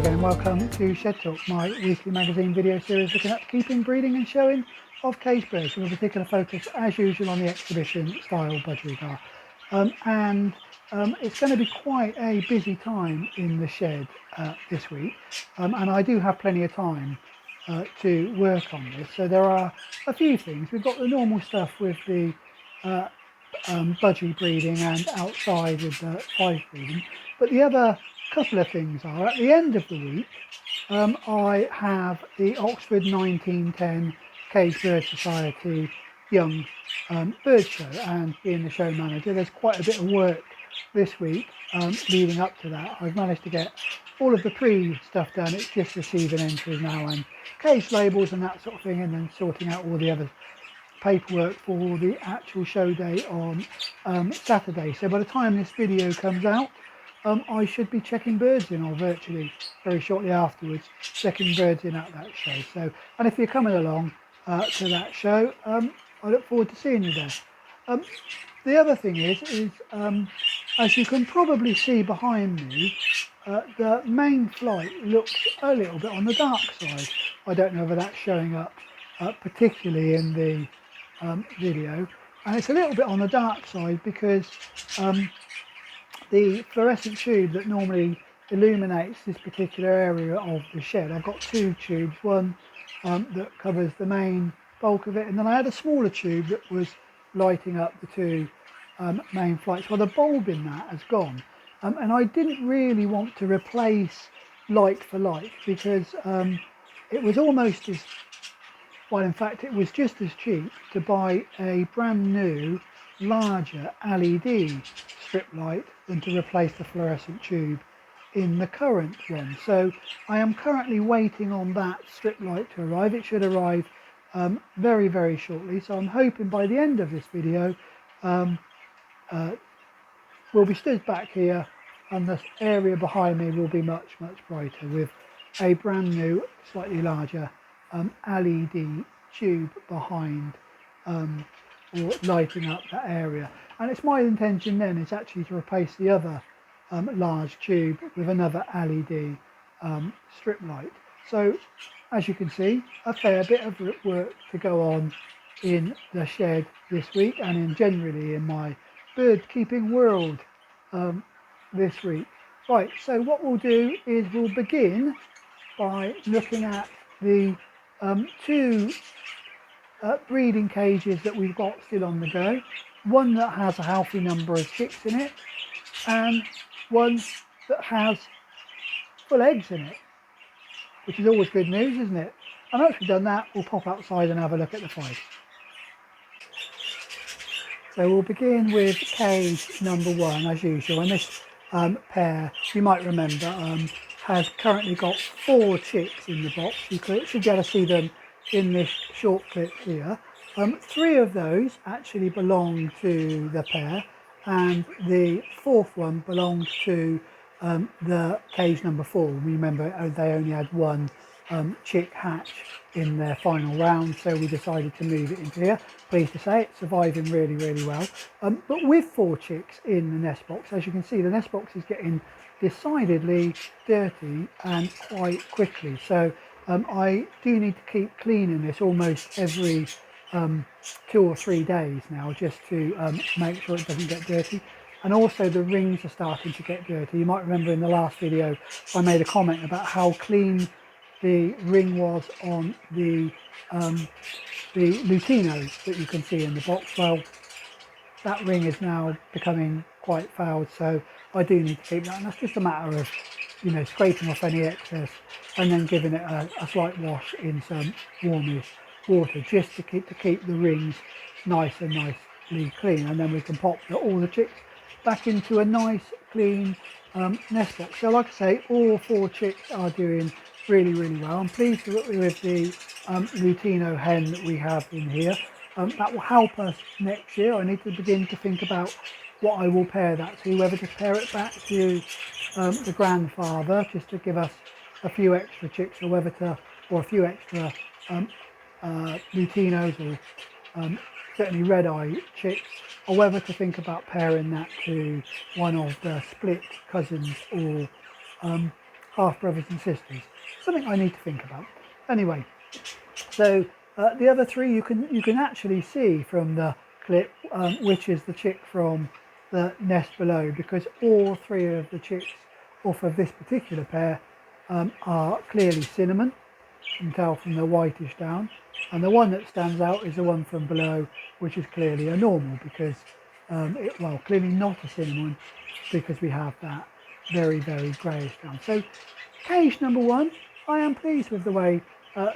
again, welcome to Shed Talk, my weekly magazine video series looking at keeping, breeding and showing of cage birds, with a particular focus as usual on the exhibition style budgerigar. It's going to be quite a busy time in the shed this week, and I do have plenty of time to work on this. So there are a few things. We've got the normal stuff with the budgie breeding and outside with the Fife breeding, but the other couple of things are, at the end of the week, I have the Oxford 1910 Cage Bird Society Young Bird Show, and being the show manager, there's quite a bit of work this week leading up to that. I've managed to get all of the pre-stuff done. It's just receiving entries now and cage labels and that sort of thing, and then sorting out all the other paperwork for the actual show day on Saturday. So by the time this video comes out, I should be checking birds in, or virtually very shortly afterwards, checking birds in at that show. So, and if you're coming along to that show, I look forward to seeing you there. The other thing is as you can probably see behind me, the main flight looks a little bit on the dark side. I don't know whether that's showing up particularly in the video, and it's a little bit on the dark side because the fluorescent tube that normally illuminates this particular area of the shed, I've got two tubes, one that covers the main bulk of it, and then I had a smaller tube that was lighting up the two main flights. Well, the bulb in that has gone, and I didn't really want to replace like for like, because it was almost as, well, in fact it was just as cheap to buy a brand new larger LED strip light than to replace the fluorescent tube in the current one. So I am currently waiting on that strip light to arrive. It should arrive very, very shortly. So I'm hoping by the end of this video we'll be stood back here and the area behind me will be much, much brighter with a brand new, slightly larger LED tube behind or lighting up that area. And it's my intention then is actually to replace the other large tube with another LED strip light. So as you can see, a fair bit of work to go on in the shed this week, and in generally in my bird keeping world this week. Right, so what we'll do is we'll begin by looking at the two breeding cages that we've got still on the go. One that has a healthy number of chicks in it, and one that has full eggs in it, which is always good news, isn't it? And once we've done that, we'll pop outside and have a look at the Fife. So we'll begin with cage number one as usual, and this pair, you might remember, has currently got 4 chicks in the box. You should be able to see them in this short clip here. 3 of those actually belong to the pair, and the 4th one belongs to the cage number 4. Remember, they only had 1 chick hatch in their final round, so we decided to move it into here. Pleased to say it's surviving really, really well. But with 4 chicks in the nest box, as you can see, the nest box is getting decidedly dirty and quite quickly. So I do need to keep cleaning this almost every 2 or 3 days now, just to make sure it doesn't get dirty. And also the rings are starting to get dirty. You might remember in the last video I made a comment about how clean the ring was on the lutinos that you can see in the box. Well, that ring is now becoming quite fouled, so I do need to keep that, and that's just a matter of, you know, scraping off any excess and then giving it a slight wash in some warmish water, just to keep the rings nice and nicely clean, and then we can pop all the chicks back into a nice clean nest box. So like I say, all 4 chicks are doing really, really well. I'm pleased with the lutino hen that we have in here. That will help us next year. I need to begin to think about what I will pair that to, whether to pair it back to the grandfather just to give us a few extra chicks, or whether to, or a few extra lutinos, or certainly red-eye chicks, or whether to think about pairing that to one of the split cousins, or half brothers and sisters. Something I need to think about. Anyway, so the other three you can actually see from the clip which is the chick from the nest below, because all three of the chicks off of this particular pair are clearly cinnamon. You can tell from the whitish down, and the one that stands out is the one from below, which is clearly a normal, because clearly not a cinnamon, because we have that very greyish down. So cage number one, I am pleased with the way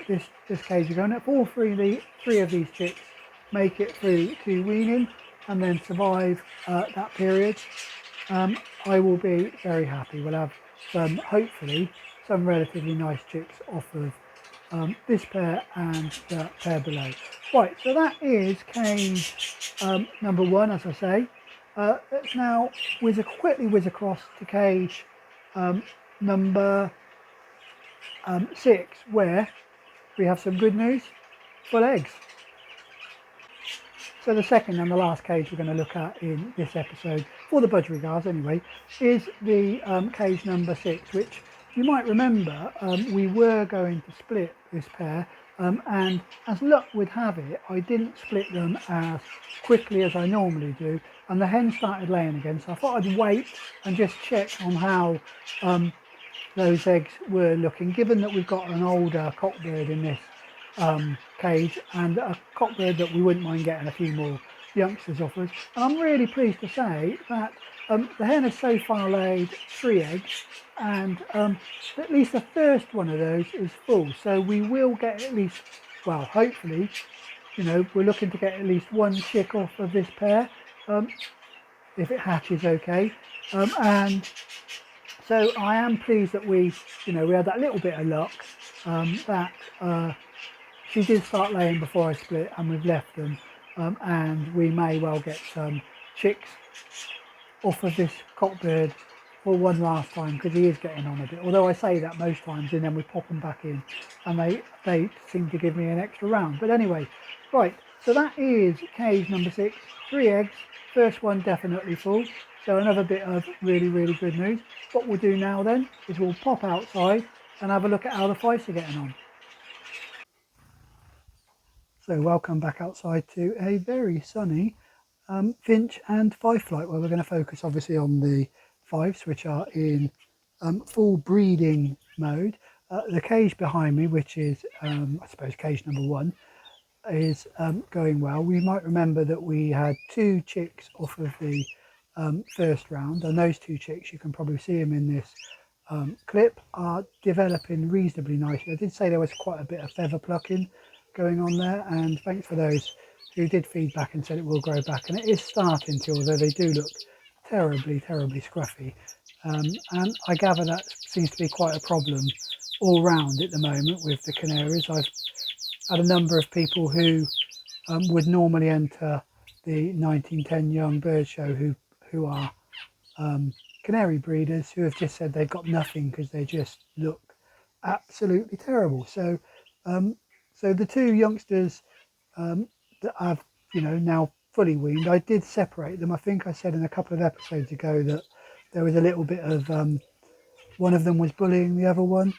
this cage is going. If all three of these chicks make it through to weaning and then survive that period, I will be very happy. We'll have hopefully some relatively nice chicks off of this pair and the pair below. Right, so that is cage number one, as I say. Let's now quickly whiz across to cage number 6, where we have some good news: full eggs. So the second and the last cage we're going to look at in this episode, for the budgerigars anyway, is the cage number 6, which you might remember we were going to split this pair, and as luck would have it, I didn't split them as quickly as I normally do, and the hen started laying again, so I thought I'd wait and just check on how those eggs were looking, given that we've got an older cockbird in this cage, and a cockbird that we wouldn't mind getting a few more youngsters off us. And I'm really pleased to say that the hen has so far laid 3 eggs, and at least the first one of those is full, so we will get at least, well, hopefully, you know, we're looking to get at least one chick off of this pair if it hatches okay. And so I am pleased that we had that little bit of luck, that she did start laying before I split, and we've left them, and we may well get some chicks off of this cockbird for one last time, because he is getting on a bit, although I say that most times and then we pop them back in and they seem to give me an extra round. But anyway, right, so that is cage number 6, 3 eggs, first one definitely full, so another bit of really good news. What we'll do now then is we'll pop outside and have a look at how the Fifes are getting on. So welcome back outside to a very sunny finch and fife flight, where we're going to focus obviously on the Fifes, which are in full breeding mode. The cage behind me, which is I suppose cage number 1, is going well. We might remember that we had 2 chicks off of the first round, and those 2 chicks, you can probably see them in this clip, are developing reasonably nicely. I did say there was quite a bit of feather plucking going on there, and thanks for those who did feedback and said it will grow back, and it is starting to, although they do look terribly scruffy, and I gather that seems to be quite a problem all round at the moment with the canaries. I've had a number of people who would normally enter the 1910 Young Bird Show who are canary breeders, who have just said they've got nothing because they just look absolutely terrible. So so the 2 youngsters that I've now fully weaned, I did separate them. I think I said in a couple of episodes ago that there was a little bit of one of them was bullying the other one,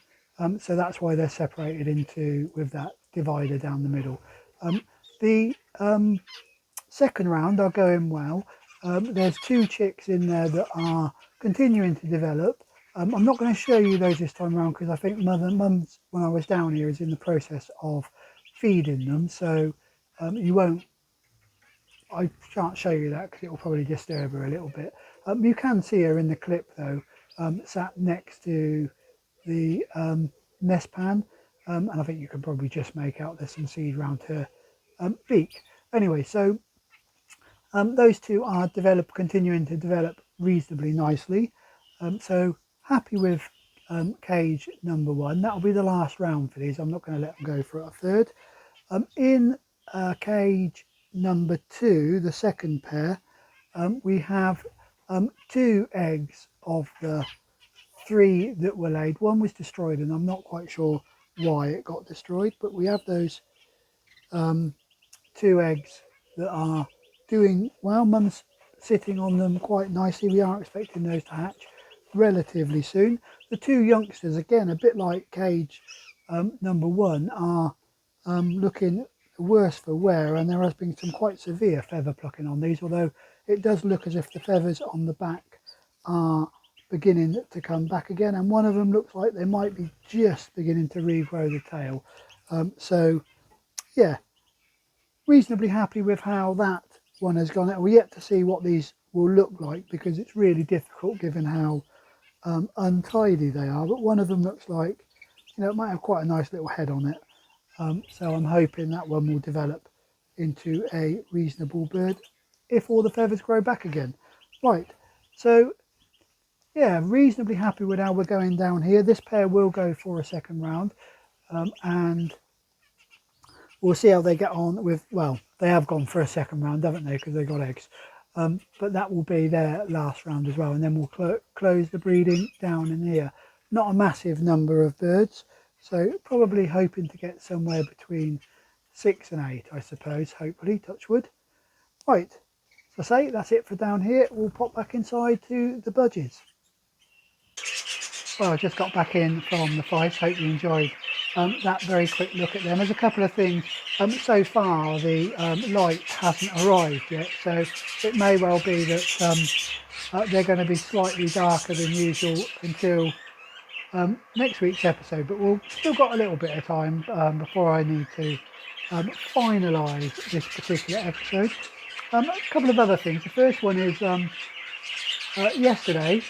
so that's why they're separated into with that divider down the middle. The second round are going well. There's 2 chicks in there that are continuing to develop. I'm not going to show you those this time around, because I think Mum's, when I was down here, is in the process of feeding them, so I can't show you that because it will probably disturb her a little bit. You can see her in the clip though, sat next to the nest pan, and I think you can probably just make out there's some seed around her beak. Anyway, so those 2 are continuing to develop reasonably nicely, so happy with cage number 1. That'll be the last round for these. I'm not going to let them go for a third. In cage number 2, the second pair, we have 2 eggs of the 3 that were laid. One was destroyed, and I'm not quite sure why it got destroyed, but we have those 2 eggs that are doing well. Mum's sitting on them quite nicely. We are expecting those to hatch. relatively soon. The two youngsters, again, a bit like cage number 1, are looking worse for wear, and there has been some quite severe feather plucking on these, although it does look as if the feathers on the back are beginning to come back again, and one of them looks like they might be just beginning to regrow the tail. So yeah, reasonably happy with how that one has gone. We're yet to see what these will look like because it's really difficult given how untidy they are, but one of them looks like, you know, it might have quite a nice little head on it. So I'm hoping that one will develop into a reasonable bird if all the feathers grow back again. Right, so yeah, reasonably happy with how we're going down here. This pair will go for a second round, and we'll see how they get on with, well, they have gone for a second round, haven't they, because they got eggs. But that will be their last round as well, and then we'll close the breeding down in here. Not a massive number of birds, so probably hoping to get somewhere between 6 and 8, I suppose, hopefully, touch wood. Right, so say that's it for down here. We'll pop back inside to the budgies. Well, I just got back in from the Fife. Hope you enjoyed that very quick look at them. There's a couple of things. So far, the light hasn't arrived yet, so it may well be that they're going to be slightly darker than usual until next week's episode. But we've still got a little bit of time before I need to finalise this particular episode. A couple of other things. The first one is yesterday.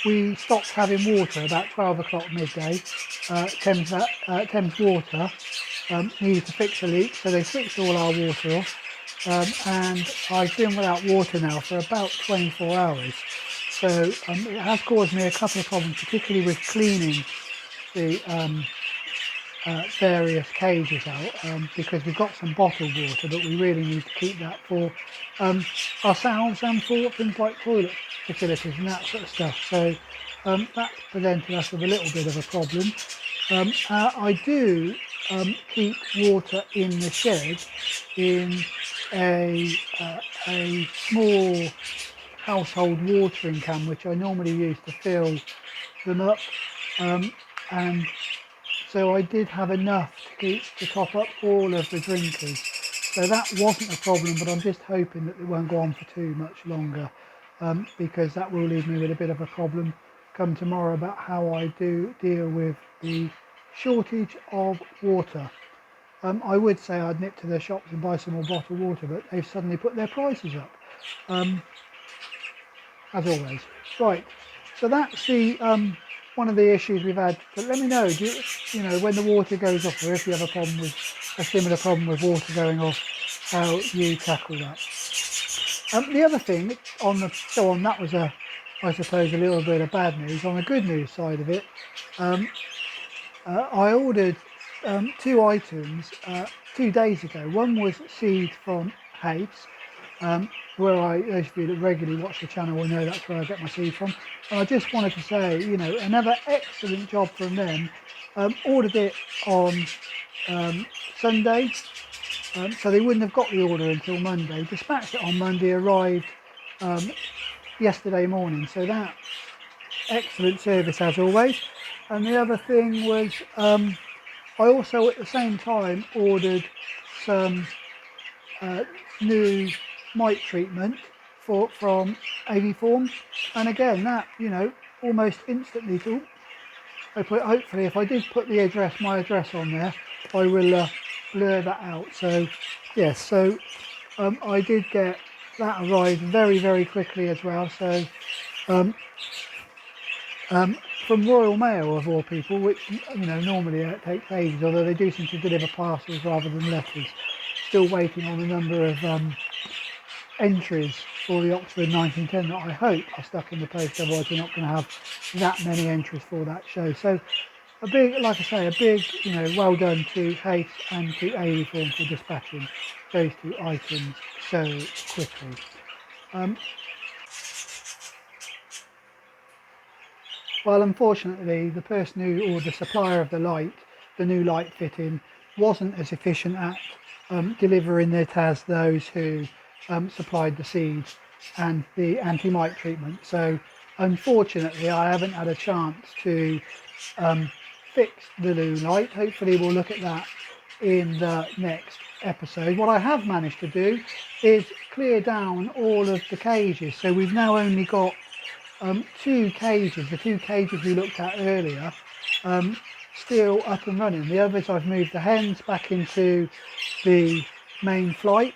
We stopped having water about 12 o'clock midday. Thames Water needed to fix a leak, so they switched all our water off. And I've been without water now for about 24 hours. So it has caused me a couple of problems, particularly with cleaning the various cages out, because we've got some bottled water, but we really need to keep that for ourselves and for things like toilet facilities and that sort of stuff. So that's presented us with a little bit of a problem. I do keep water in the shed in a small household watering can, which I normally use to fill them up, and so I did have enough to top up all of the drinkers. So that wasn't a problem, but I'm just hoping that it won't go on for too much longer, because that will leave me with a bit of a problem come tomorrow about how I do deal with the shortage of water. I would say I'd nip to the shops and buy some more bottled water, but they've suddenly put their prices up, as always. Right, so that's the one of the issues we've had. But let me know, you know, when the water goes off, or if you have a similar problem with water going off, how you tackle that. The other thing that was I suppose a little bit of bad news. On the good news side of it, I ordered 2 items 2 days ago. One was seed from Hates, where those of you that regularly watch the channel will know that's where I get my seed from. And I just wanted to say, you know, another excellent job from them. Ordered it on Sunday, so they wouldn't have got the order until Monday. Dispatched it on Monday, arrived yesterday morning. So that excellent service as always. And the other thing was, I also at the same time ordered some new mite treatment from Aviform, and again that, you know, almost instantly hopefully if I did put my address on there, I will blur that out. So yes, so I did get that arrived very, very quickly as well. So from Royal Mail of all people, which, you know, normally it takes ages, although they do seem to deliver parcels rather than letters. Still waiting on a number of entries for the Oxford 1910 that I hope are stuck in the post, otherwise we're not going to have that many entries for that show. So a big, like I say, a big, you know, well done to Hayes and to Aviform for dispatching those 2 items so quickly. Well, unfortunately, the person or the supplier of the new light fitting, wasn't as efficient at delivering it as those who supplied the seeds. and the anti-mite treatment. So unfortunately I haven't had a chance to fix the loo light. Hopefully we'll look at that in the next episode. What I have managed to do is clear down all of the cages, so we've now only got 2 cages, the 2 cages we looked at earlier, still up and running. The others I've moved the hens back into the main flight,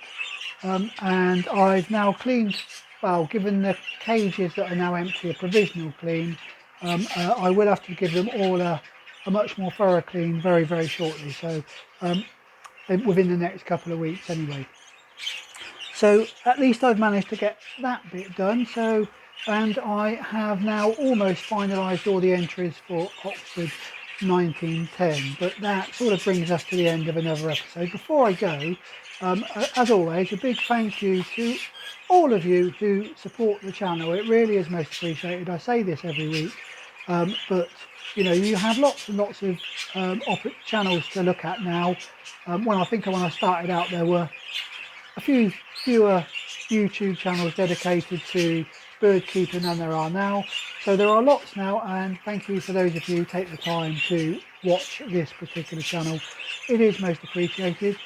and I've now cleaned, well, given the cages that are now empty a provisional clean. I will have to give them all a much more thorough clean very, very shortly, so within the next couple of weeks anyway. So at least I've managed to get that bit done. So, and I have now almost finalised all the entries for Oxford 1910, but that sort of brings us to the end of another episode. Before I go, as always, a big thank you to all of you who support the channel. It really is most appreciated. I say this every week, but you know, you have lots and lots of channels to look at now. When I started out, there were a few fewer YouTube channels dedicated to bird keeping than there are now. So there are lots now, and thank you for those of you who take the time to watch this particular channel. It is most appreciated.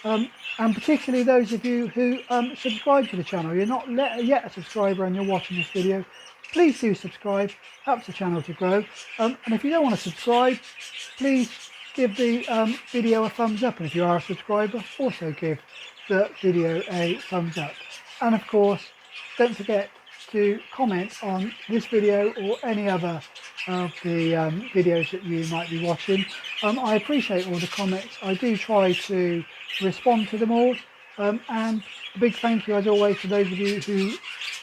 And particularly those of you who subscribe to the channel. You're not yet a subscriber and you're watching this video, please do subscribe, helps the channel to grow. And if you don't want to subscribe, please give the video a thumbs up, and if you are a subscriber, also give the video a thumbs up. And of course, don't forget to comment on this video or any other of the videos that you might be watching. I appreciate all the comments. I do try to respond to them all, and a big thank you as always to those of you who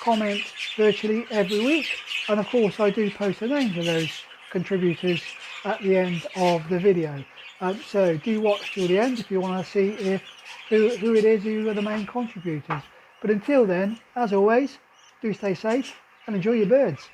comment virtually every week. And of course I do post the names of those contributors at the end of the video, so do watch till the end if you want to see who it is who are the main contributors. But until then, as always, do stay safe and enjoy your birds.